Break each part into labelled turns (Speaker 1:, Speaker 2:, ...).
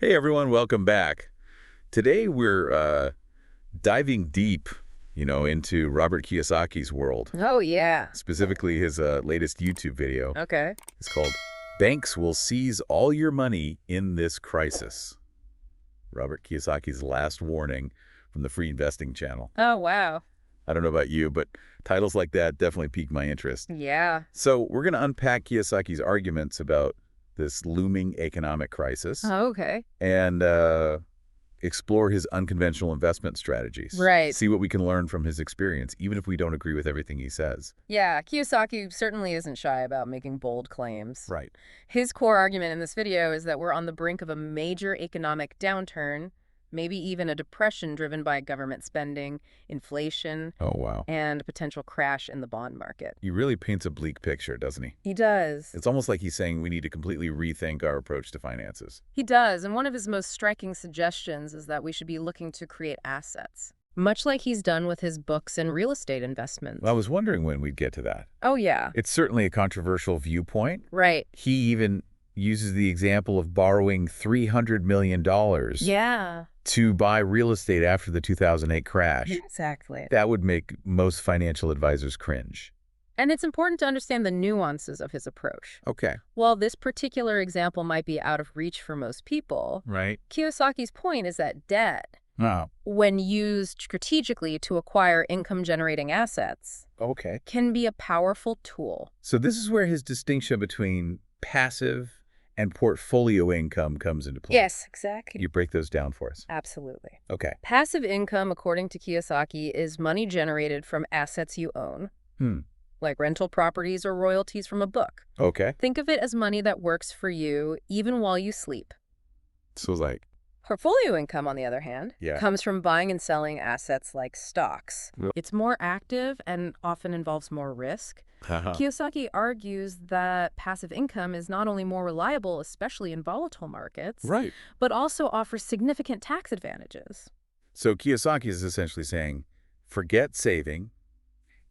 Speaker 1: Hey everyone, welcome back. Today we're diving deep, into Robert Kiyosaki's world,
Speaker 2: Oh, yeah.
Speaker 1: specifically his latest YouTube video.
Speaker 2: Okay.
Speaker 1: It's called "Banks Will Seize All Your Money in This Crisis." Robert Kiyosaki's last warning from the Free Investing channel.
Speaker 2: Oh, wow.
Speaker 1: I don't know about you, but titles like that definitely pique my interest.
Speaker 2: Yeah.
Speaker 1: So we're going to unpack Kiyosaki's arguments about this looming economic crisis
Speaker 2: Oh, okay.
Speaker 1: and explore his unconventional investment strategies.
Speaker 2: Right.
Speaker 1: See what we can learn from his experience, even if we don't agree with everything he says.
Speaker 2: Yeah, Kiyosaki certainly isn't shy about making bold claims.
Speaker 1: Right.
Speaker 2: His core argument in this video is that we're on the brink of a major economic downturn, maybe even a depression driven by government spending, inflation,
Speaker 1: Oh, wow.
Speaker 2: and a potential crash in the bond market.
Speaker 1: He really paints a bleak picture, doesn't he?
Speaker 2: He does.
Speaker 1: It's almost like he's saying we need to completely rethink our approach to finances.
Speaker 2: He does, and one of his most striking suggestions is that we should be looking to create assets, much like he's done with his books and real estate investments.
Speaker 1: Well, I was wondering when we'd get to that.
Speaker 2: Oh, yeah.
Speaker 1: It's certainly a controversial viewpoint.
Speaker 2: Right.
Speaker 1: He even uses the example of borrowing $300 million
Speaker 2: Yeah.
Speaker 1: to buy real estate after the 2008 crash.
Speaker 2: Exactly.
Speaker 1: That would make most financial advisors cringe.
Speaker 2: And it's important to understand the nuances of his approach.
Speaker 1: Okay.
Speaker 2: While this particular example might be out of reach for most people,
Speaker 1: Right.
Speaker 2: Kiyosaki's point is that debt,
Speaker 1: Oh,
Speaker 2: when used strategically to acquire income-generating assets,
Speaker 1: okay.
Speaker 2: can be a powerful tool.
Speaker 1: So this is where his distinction between passive and portfolio income comes into play.
Speaker 2: Yes, exactly.
Speaker 1: You break those down for us.
Speaker 2: Absolutely.
Speaker 1: Okay.
Speaker 2: Passive income, according to Kiyosaki, is money generated from assets you own, like rental properties or royalties from a book.
Speaker 1: Okay.
Speaker 2: Think of it as money that works for you even while you sleep.
Speaker 1: So like,
Speaker 2: Portfolio income, on the other hand,
Speaker 1: Yeah.
Speaker 2: comes from buying and selling assets like stocks.
Speaker 1: Yep.
Speaker 2: It's more active and often involves more risk. Kiyosaki argues that passive income is not only more reliable, especially in volatile markets,
Speaker 1: right.
Speaker 2: but also offers significant tax advantages.
Speaker 1: So Kiyosaki is essentially saying, forget saving,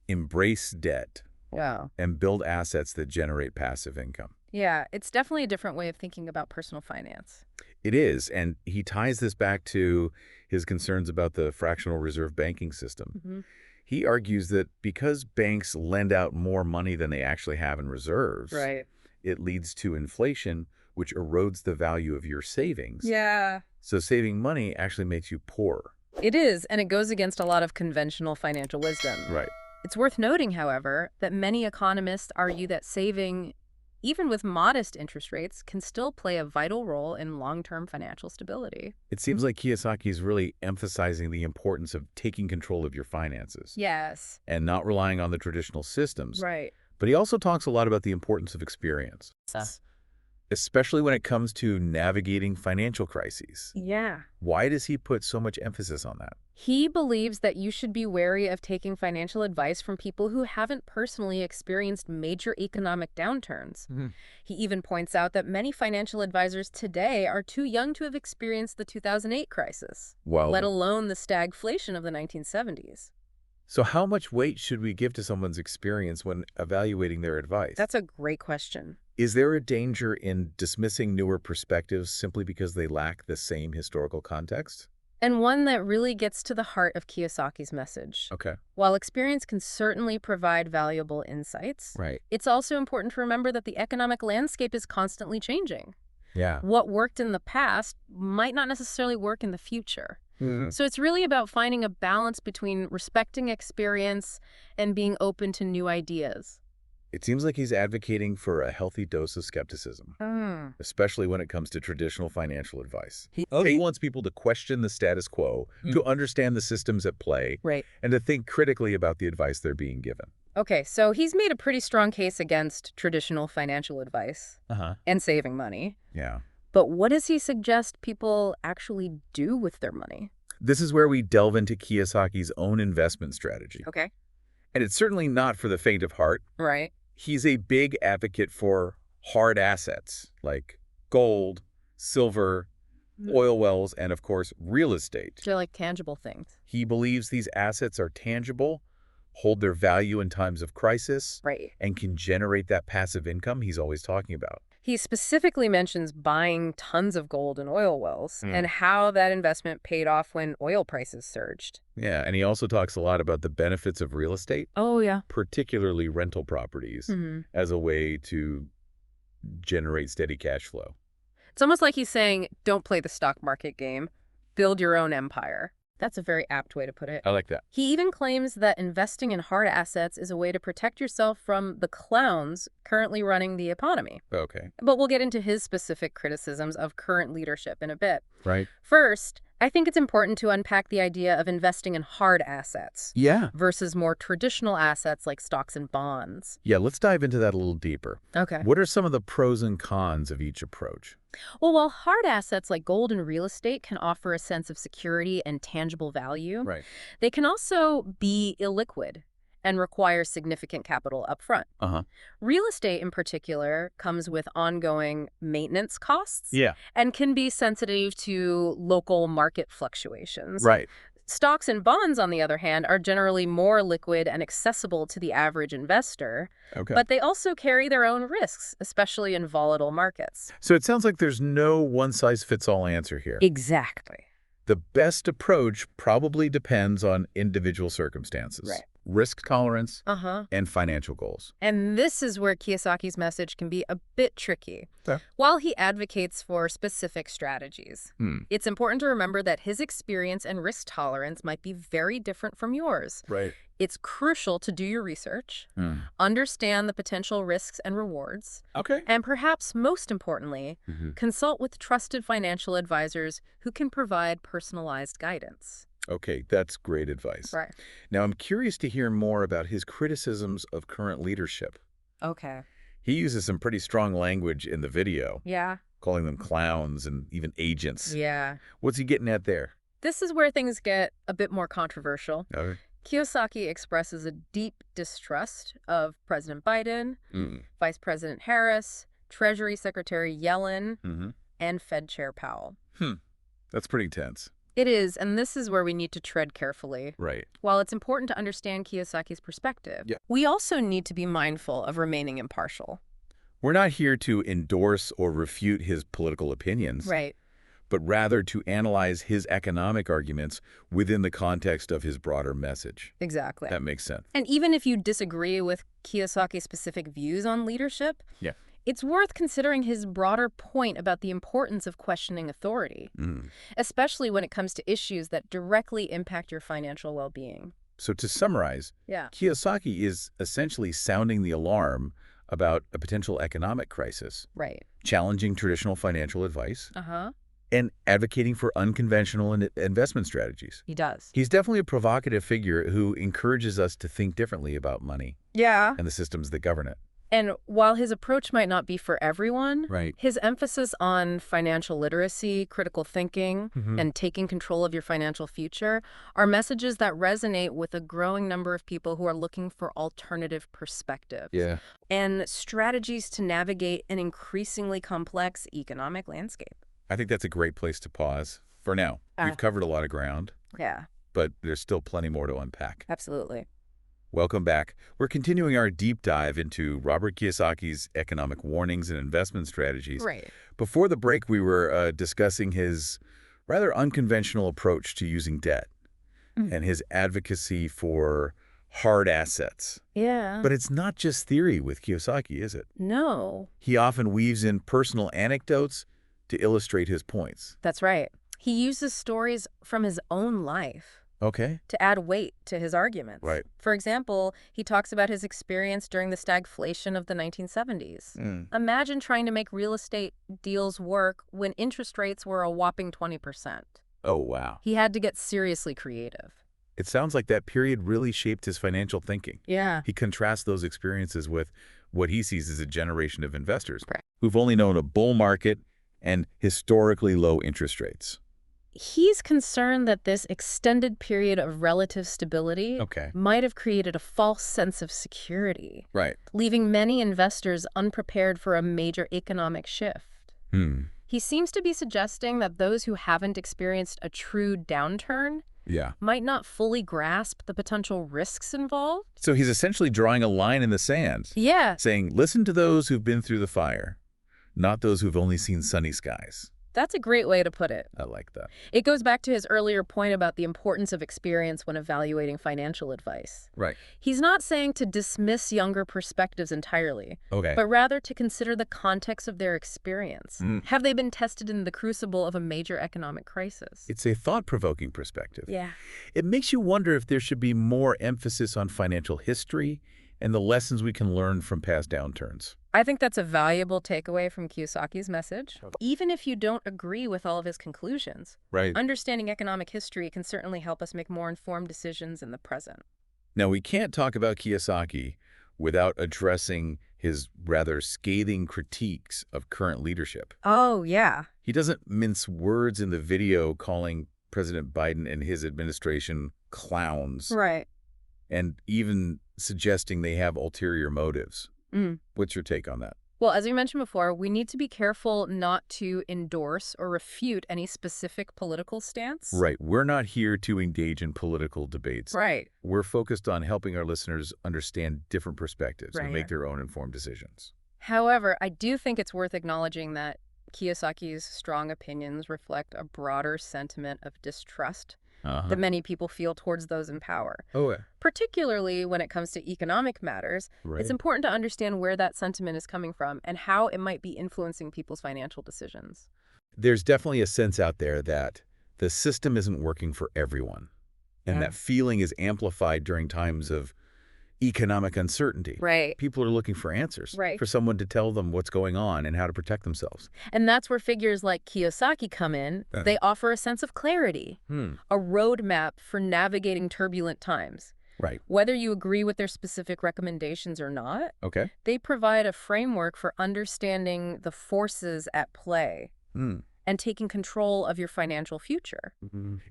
Speaker 1: embrace debt,
Speaker 2: Wow.
Speaker 1: and build assets that generate passive income.
Speaker 2: Yeah, it's definitely a different way of thinking about personal finance.
Speaker 1: It is, and he ties this back to his concerns about the fractional reserve banking system. He argues that because banks lend out more money than they actually have in reserves,
Speaker 2: Right.
Speaker 1: it leads to inflation, which erodes the value of your savings.
Speaker 2: Yeah.
Speaker 1: So saving money actually makes you poorer.
Speaker 2: It is, and it goes against a lot of conventional financial wisdom.
Speaker 1: Right.
Speaker 2: It's worth noting, however, that many economists argue that saving, even with modest interest rates, can still play a vital role in long-term financial stability.
Speaker 1: It seems like Kiyosaki is really emphasizing the importance of taking control of your finances
Speaker 2: Yes.
Speaker 1: and not relying on the traditional systems.
Speaker 2: Right.
Speaker 1: But he also talks a lot about the importance of experience, especially when it comes to navigating financial crises.
Speaker 2: Yeah.
Speaker 1: Why does he put so much emphasis on that?
Speaker 2: He believes that you should be wary of taking financial advice from people who haven't personally experienced major economic downturns. He even points out that many financial advisors today are too young to have experienced the 2008 crisis,
Speaker 1: Well,
Speaker 2: let alone the stagflation of the 1970s.
Speaker 1: so how much weight should we give to someone's experience when evaluating their advice?
Speaker 2: That's a great question.
Speaker 1: Is there a danger in dismissing newer perspectives simply because they lack the same historical context?
Speaker 2: And one that really gets to the heart of Kiyosaki's message.
Speaker 1: Okay.
Speaker 2: While experience can certainly provide valuable insights,
Speaker 1: Right.
Speaker 2: it's also important to remember that the economic landscape is constantly changing.
Speaker 1: Yeah.
Speaker 2: What worked in the past might not necessarily work in the future. So it's really about finding a balance between respecting experience and being open to new ideas.
Speaker 1: It seems like he's advocating for a healthy dose of skepticism, especially when it comes to traditional financial advice. He wants people to question the status quo, to understand the systems at play,
Speaker 2: Right.
Speaker 1: and to think critically about the advice they're being given.
Speaker 2: Okay, so he's made a pretty strong case against traditional financial advice and saving money.
Speaker 1: Yeah.
Speaker 2: But what does he suggest people actually do with their money?
Speaker 1: This is where we delve into Kiyosaki's own investment strategy.
Speaker 2: Okay.
Speaker 1: And it's certainly not for the faint of heart.
Speaker 2: Right.
Speaker 1: He's a big advocate for hard assets like gold, silver, oil wells, and of course, real estate.
Speaker 2: They're like tangible things.
Speaker 1: He believes these assets are tangible, hold their value in times of crisis,
Speaker 2: Right.
Speaker 1: and can generate that passive income he's always talking about.
Speaker 2: He specifically mentions buying tons of gold and oil wells and how that investment paid off when oil prices surged.
Speaker 1: Yeah, and he also talks a lot about the benefits of real estate,
Speaker 2: Oh, yeah.
Speaker 1: particularly rental properties, as a way to generate steady cash flow.
Speaker 2: It's almost like he's saying, don't play the stock market game, build your own empire. That's a very apt way to put it.
Speaker 1: I like that.
Speaker 2: He even claims that investing in hard assets is a way to protect yourself from the clowns currently running the economy.
Speaker 1: Okay.
Speaker 2: But we'll get into his specific criticisms of current leadership in a bit.
Speaker 1: Right.
Speaker 2: First, I think it's important to unpack the idea of investing in hard assets.
Speaker 1: Yeah.
Speaker 2: Versus more traditional assets like stocks and bonds.
Speaker 1: Yeah, let's dive into that a little deeper.
Speaker 2: Okay.
Speaker 1: What are some of the pros and cons of each approach?
Speaker 2: Well, while hard assets like gold and real estate can offer a sense of security and tangible value,
Speaker 1: Right.
Speaker 2: they can also be illiquid and require significant capital upfront. Real estate in particular comes with ongoing maintenance costs and can be sensitive to local market fluctuations.
Speaker 1: Right.
Speaker 2: Stocks and bonds, on the other hand, are generally more liquid and accessible to the average investor, but they also carry their own risks, especially in volatile markets.
Speaker 1: So it sounds like there's no one-size-fits-all answer here.
Speaker 2: Exactly.
Speaker 1: The best approach probably depends on individual circumstances.
Speaker 2: Right.
Speaker 1: Risk tolerance, and financial goals.
Speaker 2: And this is where Kiyosaki's message can be a bit tricky. While he advocates for specific strategies, it's important to remember that his experience and risk tolerance might be very different from yours.
Speaker 1: Right.
Speaker 2: It's crucial to do your research, understand the potential risks and rewards, and perhaps most importantly, consult with trusted financial advisors who can provide personalized guidance.
Speaker 1: Okay, that's great advice.
Speaker 2: Right.
Speaker 1: Now, I'm curious to hear more about his criticisms of current leadership.
Speaker 2: Okay.
Speaker 1: He uses some pretty strong language in the video.
Speaker 2: Yeah.
Speaker 1: Calling them clowns and even agents.
Speaker 2: Yeah.
Speaker 1: What's he getting at there?
Speaker 2: This is where things get a bit more controversial.
Speaker 1: Okay.
Speaker 2: Kiyosaki expresses a deep distrust of President Biden, Vice President Harris, Treasury Secretary Yellen, and Fed Chair Powell.
Speaker 1: That's pretty tense.
Speaker 2: It is, and this is where we need to tread carefully.
Speaker 1: Right.
Speaker 2: While it's important to understand Kiyosaki's perspective, we also need to be mindful of remaining impartial.
Speaker 1: We're not here to endorse or refute his political opinions.
Speaker 2: Right.
Speaker 1: But rather to analyze his economic arguments within the context of his broader message.
Speaker 2: Exactly.
Speaker 1: That makes sense.
Speaker 2: And even if you disagree with Kiyosaki's specific views on leadership, it's worth considering his broader point about the importance of questioning authority, especially when it comes to issues that directly impact your financial well-being.
Speaker 1: So to summarize, Kiyosaki is essentially sounding the alarm about a potential economic crisis, challenging traditional financial advice, and advocating for unconventional investment strategies.
Speaker 2: He does.
Speaker 1: He's definitely a provocative figure who encourages us to think differently about money and the systems that govern it.
Speaker 2: And while his approach might not be for everyone, his emphasis on financial literacy, critical thinking, and taking control of your financial future are messages that resonate with a growing number of people who are looking for alternative perspectives and strategies to navigate an increasingly complex economic landscape.
Speaker 1: I think that's a great place to pause for now. We've covered a lot of ground. But there's still plenty more to unpack.
Speaker 2: Absolutely.
Speaker 1: Welcome back. We're continuing our deep dive into Robert Kiyosaki's economic warnings and investment strategies. Before the break, we were discussing his rather unconventional approach to using debt and his advocacy for hard assets. But it's not just theory with Kiyosaki, is it?
Speaker 2: No.
Speaker 1: He often weaves in personal anecdotes to illustrate his points.
Speaker 2: That's right. He uses stories from his own life to add weight to his arguments. For example, he talks about his experience during the stagflation of the 1970s. Imagine trying to make real estate deals work when interest rates were a whopping 20%.
Speaker 1: Oh, wow.
Speaker 2: He had to get seriously creative.
Speaker 1: It sounds like that period really shaped his financial thinking. He contrasts those experiences with what he sees as a generation of investors who've only known a bull market and historically low interest rates.
Speaker 2: He's concerned that this extended period of relative stability might have created a false sense of security, leaving many investors unprepared for a major economic shift. He seems to be suggesting that those who haven't experienced a true downturn might not fully grasp the potential risks involved.
Speaker 1: So he's essentially drawing a line in the sand, saying, listen to those who've been through the fire. not those who've only seen sunny skies.
Speaker 2: That's a great way to put it.
Speaker 1: I like that.
Speaker 2: It goes back to his earlier point about the importance of experience when evaluating financial advice.
Speaker 1: Right.
Speaker 2: He's not saying to dismiss younger perspectives entirely,
Speaker 1: Okay.
Speaker 2: but rather to consider the context of their experience.
Speaker 1: Mm.
Speaker 2: Have they been tested in the crucible of a major economic crisis?
Speaker 1: It's a thought-provoking perspective.
Speaker 2: Yeah.
Speaker 1: It makes you wonder if there should be more emphasis on financial history and the lessons we can learn from past downturns.
Speaker 2: I think that's a valuable takeaway from Kiyosaki's message. Even if you don't agree with all of his conclusions,
Speaker 1: Right.
Speaker 2: understanding economic history can certainly help us make more informed decisions in the present.
Speaker 1: Now, we can't talk about Kiyosaki without addressing his rather scathing critiques of current leadership.
Speaker 2: Oh, yeah.
Speaker 1: He doesn't mince words in the video calling President Biden and his administration clowns,
Speaker 2: Right.
Speaker 1: and even suggesting they have ulterior motives.
Speaker 2: Mm.
Speaker 1: What's your take on that?
Speaker 2: Well, as we mentioned before, we need to be careful not to endorse or refute any specific political stance.
Speaker 1: Right. We're not here to engage in political debates.
Speaker 2: Right.
Speaker 1: We're focused on helping our listeners understand different perspectives and
Speaker 2: Right.
Speaker 1: make their own informed decisions.
Speaker 2: However, I do think it's worth acknowledging that Kiyosaki's strong opinions reflect a broader sentiment of distrust that many people feel towards those in power.
Speaker 1: Oh, yeah.
Speaker 2: Particularly when it comes to economic matters,
Speaker 1: Right.
Speaker 2: it's important to understand where that sentiment is coming from and how it might be influencing people's financial decisions.
Speaker 1: There's definitely a sense out there that the system isn't working for everyone, and
Speaker 2: Yeah.
Speaker 1: that feeling is amplified during times of economic uncertainty.
Speaker 2: Right.
Speaker 1: People are looking for answers,
Speaker 2: Right.
Speaker 1: for someone to tell them what's going on and how to protect themselves.
Speaker 2: And that's where figures like Kiyosaki come in. They offer a sense of clarity, a roadmap for navigating turbulent times.
Speaker 1: Right.
Speaker 2: Whether you agree with their specific recommendations or not,
Speaker 1: Okay.
Speaker 2: they provide a framework for understanding the forces at play and taking control of your financial future.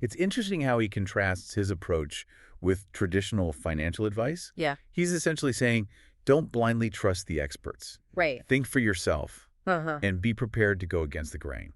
Speaker 1: It's interesting how he contrasts his approach with traditional financial advice.
Speaker 2: Yeah.
Speaker 1: He's essentially saying, don't blindly trust the experts.
Speaker 2: Right.
Speaker 1: Think for yourself
Speaker 2: Uh-huh.
Speaker 1: and be prepared to go against the grain.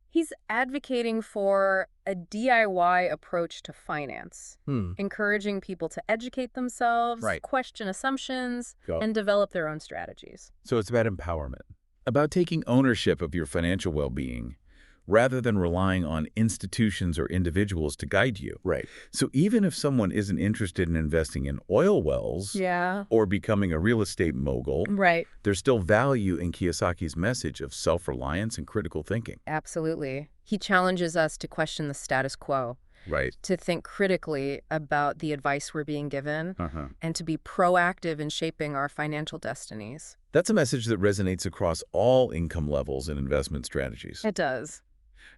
Speaker 2: He's advocating for a DIY approach to finance, encouraging people to educate themselves,
Speaker 1: Right.
Speaker 2: question assumptions,
Speaker 1: Go.
Speaker 2: and develop their own strategies.
Speaker 1: So it's about empowerment, about taking ownership of your financial well-being, rather than relying on institutions or individuals to guide you. Right. So even if someone isn't interested in investing in oil wells
Speaker 2: Yeah.
Speaker 1: or becoming a real estate mogul,
Speaker 2: Right.
Speaker 1: there's still value in Kiyosaki's message of self-reliance and critical thinking.
Speaker 2: Absolutely. He challenges us to question the status quo,
Speaker 1: Right.
Speaker 2: to think critically about the advice we're being given, and to be proactive in shaping our financial destinies.
Speaker 1: That's a message that resonates across all income levels and investment strategies.
Speaker 2: It does.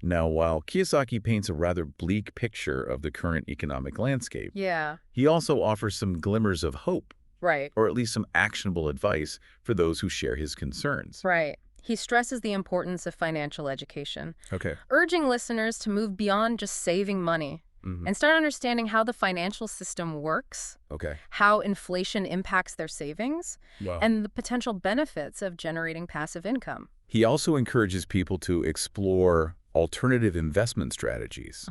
Speaker 1: Now, while Kiyosaki paints a rather bleak picture of the current economic landscape,
Speaker 2: Yeah.
Speaker 1: he also offers some glimmers of hope,
Speaker 2: Right.
Speaker 1: or at least some actionable advice for those who share his concerns.
Speaker 2: Right. He stresses the importance of financial education,
Speaker 1: Okay.
Speaker 2: urging listeners to move beyond just saving money and start understanding how the financial system works,
Speaker 1: Okay.
Speaker 2: how inflation impacts their savings,
Speaker 1: Wow.
Speaker 2: and the potential benefits of generating passive income.
Speaker 1: He also encourages people to explore alternative investment strategies,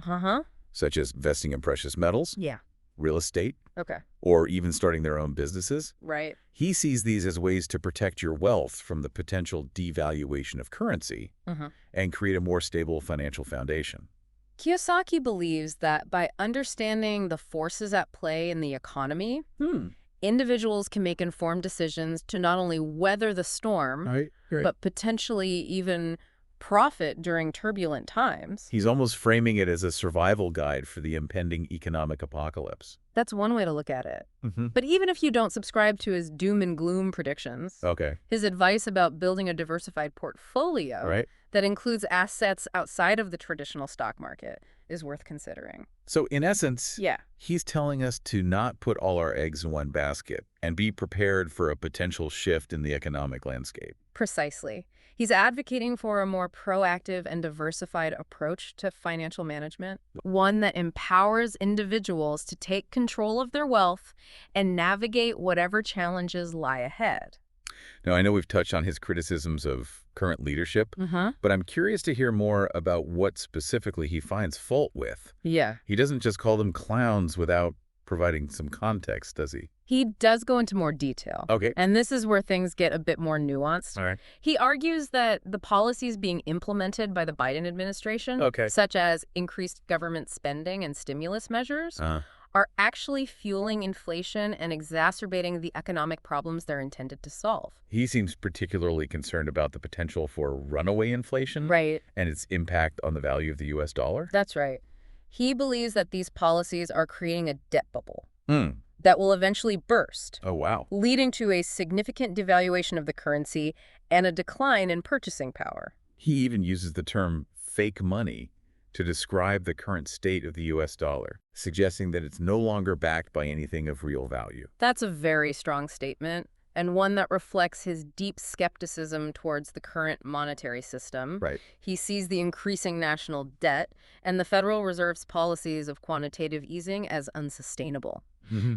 Speaker 1: such as investing in precious metals,
Speaker 2: Yeah.
Speaker 1: real estate,
Speaker 2: Okay.
Speaker 1: or even starting their own businesses.
Speaker 2: Right.
Speaker 1: He sees these as ways to protect your wealth from the potential devaluation of currency and create a more stable financial foundation.
Speaker 2: Kiyosaki believes that by understanding the forces at play in the economy, individuals can make informed decisions to not only weather the storm,
Speaker 1: Right.
Speaker 2: but potentially even profit during turbulent times.
Speaker 1: He's almost framing it as a survival guide for the impending economic apocalypse.
Speaker 2: That's one way to look at it. But even if you don't subscribe to his doom and gloom predictions,
Speaker 1: Okay.
Speaker 2: his advice about building a diversified portfolio
Speaker 1: Right.
Speaker 2: that includes assets outside of the traditional stock market is worth considering.
Speaker 1: So in essence,
Speaker 2: Yeah.
Speaker 1: he's telling us to not put all our eggs in one basket and be prepared for a potential shift in the economic landscape.
Speaker 2: Precisely. He's advocating for a more proactive and diversified approach to financial management, one that empowers individuals to take control of their wealth and navigate whatever challenges lie ahead.
Speaker 1: Now, I know we've touched on his criticisms of current leadership, but I'm curious to hear more about what specifically he finds fault with.
Speaker 2: Yeah.
Speaker 1: He doesn't just call them clowns without providing some context, does he?
Speaker 2: He does go into more detail.
Speaker 1: Okay.
Speaker 2: And this is where things get a bit more nuanced.
Speaker 1: All right.
Speaker 2: He argues that the policies being implemented by the Biden administration,
Speaker 1: Okay.
Speaker 2: such as increased government spending and stimulus measures, are actually fueling inflation and exacerbating the economic problems they're intended to solve.
Speaker 1: He seems particularly concerned about the potential for runaway inflation
Speaker 2: Right.
Speaker 1: and its impact on the value of the U.S. dollar.
Speaker 2: That's right. He believes that these policies are creating a debt bubble
Speaker 1: Hmm.
Speaker 2: that will eventually burst,
Speaker 1: Oh, wow.
Speaker 2: leading to a significant devaluation of the currency and a decline in purchasing power.
Speaker 1: He even uses the term fake money to describe the current state of the U.S. dollar, suggesting that it's no longer backed by anything of real value.
Speaker 2: That's a very strong statement, and one that reflects his deep skepticism towards the current monetary system.
Speaker 1: Right.
Speaker 2: He sees the increasing national debt and the Federal Reserve's policies of quantitative easing as unsustainable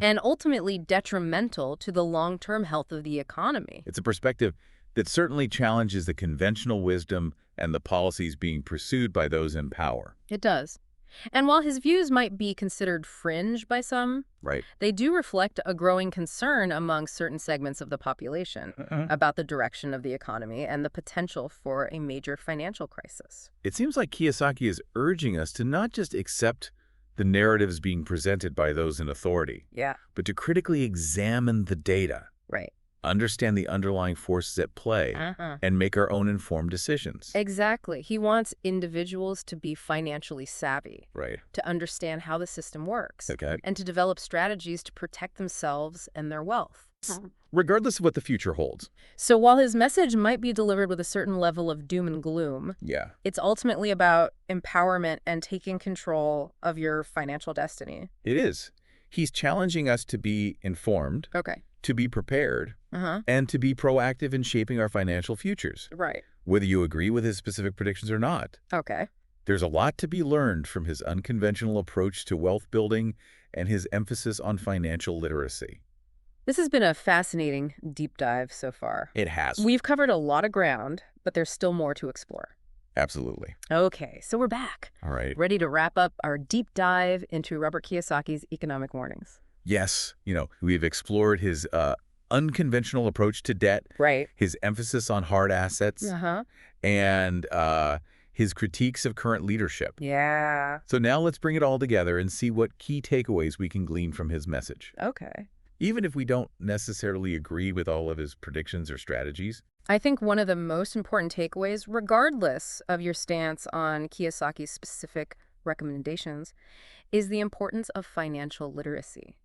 Speaker 2: and ultimately detrimental to the long-term health of the economy.
Speaker 1: It's a perspective that certainly challenges the conventional wisdom and the policies being pursued by those in power.
Speaker 2: It does. And while his views might be considered fringe by some,
Speaker 1: Right.
Speaker 2: they do reflect a growing concern among certain segments of the population about the direction of the economy and the potential for a major financial crisis.
Speaker 1: It seems like Kiyosaki is urging us to not just accept the narratives being presented by those in authority,
Speaker 2: Yeah.
Speaker 1: but to critically examine the data,
Speaker 2: Right.
Speaker 1: understand the underlying forces at play, and make our own informed decisions.
Speaker 2: Exactly. He wants individuals to be financially savvy,
Speaker 1: Right.
Speaker 2: to understand how the system works,
Speaker 1: Okay.
Speaker 2: and to develop strategies to protect themselves and their wealth.
Speaker 1: Regardless of what the future holds.
Speaker 2: So while his message might be delivered with a certain level of doom and gloom,
Speaker 1: Yeah.
Speaker 2: it's ultimately about empowerment and taking control of your financial destiny.
Speaker 1: It is. He's challenging us to be informed,
Speaker 2: Okay.
Speaker 1: to be prepared, and to be proactive in shaping our financial futures,
Speaker 2: Right.
Speaker 1: whether you agree with his specific predictions or not.
Speaker 2: Okay.
Speaker 1: There's a lot to be learned from his unconventional approach to wealth building and his emphasis on financial literacy.
Speaker 2: This has been a fascinating deep dive so far.
Speaker 1: It has.
Speaker 2: We've covered a lot of ground, but there's still more to explore.
Speaker 1: Absolutely.
Speaker 2: Okay, so we're back.
Speaker 1: All right.
Speaker 2: Ready to wrap up our deep dive into Robert Kiyosaki's economic warnings.
Speaker 1: Yes. We've explored his unconventional approach to debt,
Speaker 2: Right.
Speaker 1: his emphasis on hard assets, and his critiques of current leadership.
Speaker 2: Yeah.
Speaker 1: So now let's bring it all together and see what key takeaways we can glean from his message.
Speaker 2: Okay.
Speaker 1: Even if we don't necessarily agree with all of his predictions or strategies.
Speaker 2: I think one of the most important takeaways, regardless of your stance on Kiyosaki's specific recommendations, is the importance of financial literacy.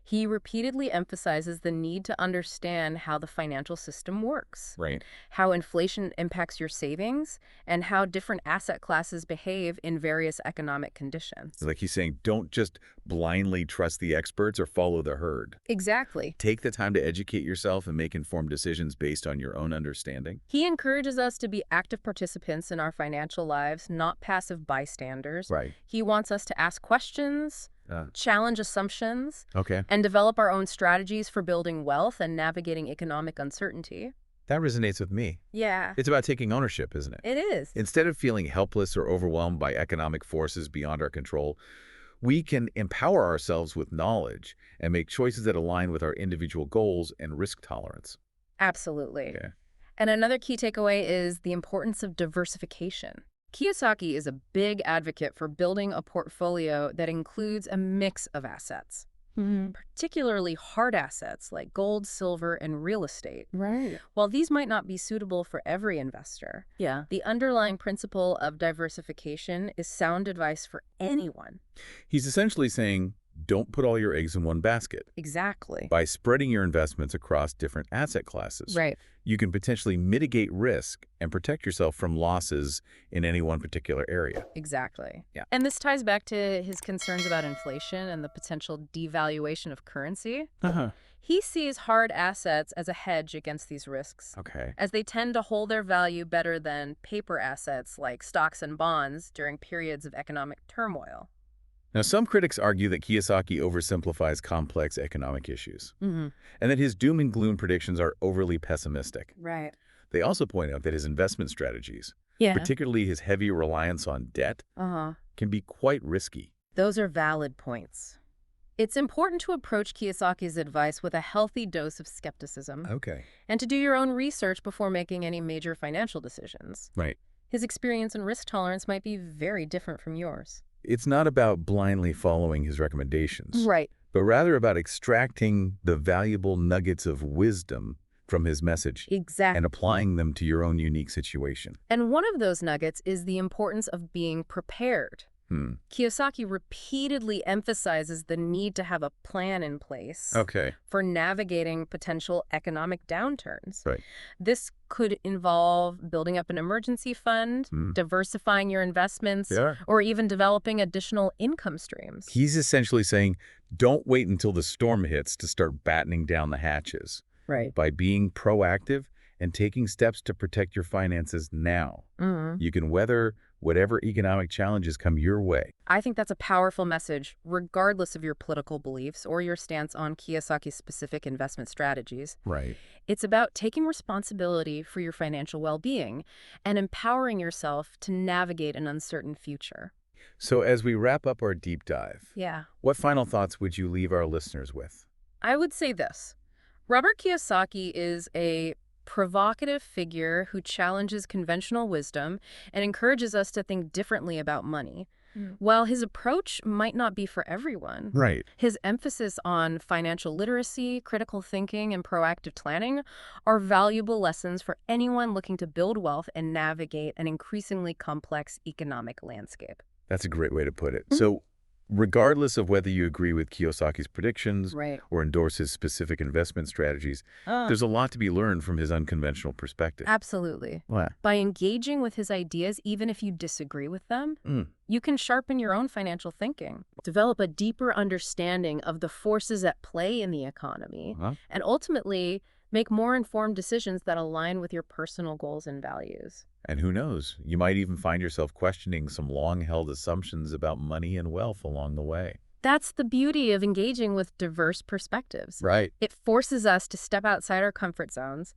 Speaker 2: He repeatedly emphasizes the need to understand how the financial system works,
Speaker 1: Right.
Speaker 2: how inflation impacts your savings, and how different asset classes behave in various economic conditions.
Speaker 1: Like he's saying, don't just blindly trust the experts or follow the herd.
Speaker 2: Exactly.
Speaker 1: Take the time to educate yourself and make informed decisions based on your own understanding.
Speaker 2: He encourages us to be active participants in our financial lives, not passive bystanders.
Speaker 1: Right.
Speaker 2: He wants us to ask questions, challenge assumptions,
Speaker 1: Okay.
Speaker 2: and develop our own strategies for building wealth and navigating economic uncertainty.
Speaker 1: That resonates with me.
Speaker 2: Yeah,
Speaker 1: It's about taking ownership, isn't it?
Speaker 2: it is.
Speaker 1: Instead of feeling helpless or overwhelmed by economic forces beyond our control, we can empower ourselves with knowledge and make choices that align with our individual goals and risk tolerance.
Speaker 2: Absolutely.
Speaker 1: Okay.
Speaker 2: And another key takeaway is the importance of diversification. Kiyosaki is a big advocate for building a portfolio that includes a mix of assets, particularly hard assets like gold, silver, and real estate.
Speaker 3: Right.
Speaker 2: While these might not be suitable for every investor, the underlying principle of diversification is sound advice for anyone.
Speaker 1: He's essentially saying, don't put all your eggs in one basket.
Speaker 2: Exactly.
Speaker 1: By spreading your investments across different asset classes,
Speaker 2: Right.
Speaker 1: you can potentially mitigate risk and protect yourself from losses in any one particular area.
Speaker 2: Exactly.
Speaker 1: Yeah.
Speaker 2: And this ties back to his concerns about inflation and the potential devaluation of currency. He sees hard assets as a hedge against these risks,
Speaker 1: Okay.
Speaker 2: as they tend to hold their value better than paper assets like stocks and bonds during periods of economic turmoil.
Speaker 1: Now, some critics argue that Kiyosaki oversimplifies complex economic issues, and that his doom and gloom predictions are overly pessimistic.
Speaker 2: Right.
Speaker 1: They also point out that his investment strategies,
Speaker 2: Yeah.
Speaker 1: particularly his heavy reliance on debt, can be quite risky.
Speaker 2: Those are valid points. It's important to approach Kiyosaki's advice with a healthy dose of skepticism
Speaker 1: Okay.
Speaker 2: and to do your own research before making any major financial decisions.
Speaker 1: Right.
Speaker 2: His experience and risk tolerance might be very different from yours.
Speaker 1: It's not about blindly following his recommendations,
Speaker 2: Right.
Speaker 1: but rather about extracting the valuable nuggets of wisdom from his message
Speaker 2: Exactly.
Speaker 1: and applying them to your own unique situation.
Speaker 2: And one of those nuggets is the importance of being prepared. Kiyosaki repeatedly emphasizes the need to have a plan in place
Speaker 1: Okay.
Speaker 2: for navigating potential economic downturns.
Speaker 1: Right.
Speaker 2: This could involve building up an emergency fund, diversifying your investments,
Speaker 1: Yeah.
Speaker 2: or even developing additional income streams.
Speaker 1: He's essentially saying, don't wait until the storm hits to start battening down the hatches.
Speaker 2: Right.
Speaker 1: By being proactive and taking steps to protect your finances now, you can weather whatever economic challenges come your way.
Speaker 2: I think that's a powerful message, regardless of your political beliefs or your stance on Kiyosaki's specific investment strategies.
Speaker 1: Right.
Speaker 2: It's about taking responsibility for your financial well-being and empowering yourself to navigate an uncertain future.
Speaker 1: So as we wrap up our deep dive,
Speaker 2: Yeah.
Speaker 1: what final thoughts would you leave our listeners with?
Speaker 2: I would say this. Robert Kiyosaki is a provocative figure who challenges conventional wisdom and encourages us to think differently about money. While his approach might not be for everyone,
Speaker 1: Right.
Speaker 2: his emphasis on financial literacy, critical thinking, and proactive planning are valuable lessons for anyone looking to build wealth and navigate an increasingly complex economic landscape.
Speaker 1: That's a great way to put it. So regardless of whether you agree with Kiyosaki's predictions
Speaker 2: Right.
Speaker 1: or endorse his specific investment strategies, there's a lot to be learned from his unconventional perspective.
Speaker 2: Absolutely.
Speaker 1: Wow.
Speaker 2: By engaging with his ideas, even if you disagree with them, you can sharpen your own financial thinking, develop a deeper understanding of the forces at play in the economy, and ultimately make more informed decisions that align with your personal goals and values.
Speaker 1: And who knows, you might even find yourself questioning some long-held assumptions about money and wealth along the way.
Speaker 2: That's the beauty of engaging with diverse perspectives.
Speaker 1: Right.
Speaker 2: It forces us to step outside our comfort zones,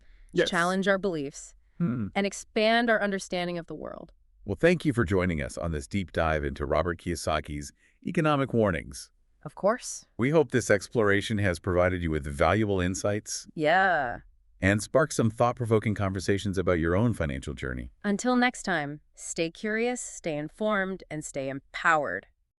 Speaker 2: challenge our beliefs, and expand our understanding of the world.
Speaker 1: Well, thank you for joining us on this deep dive into Robert Kiyosaki's economic warnings.
Speaker 2: Of course.
Speaker 1: We hope this exploration has provided you with valuable insights
Speaker 2: Yeah.
Speaker 1: and sparked some thought-provoking conversations about your own financial journey.
Speaker 2: Until next time, stay curious, stay informed, and stay empowered.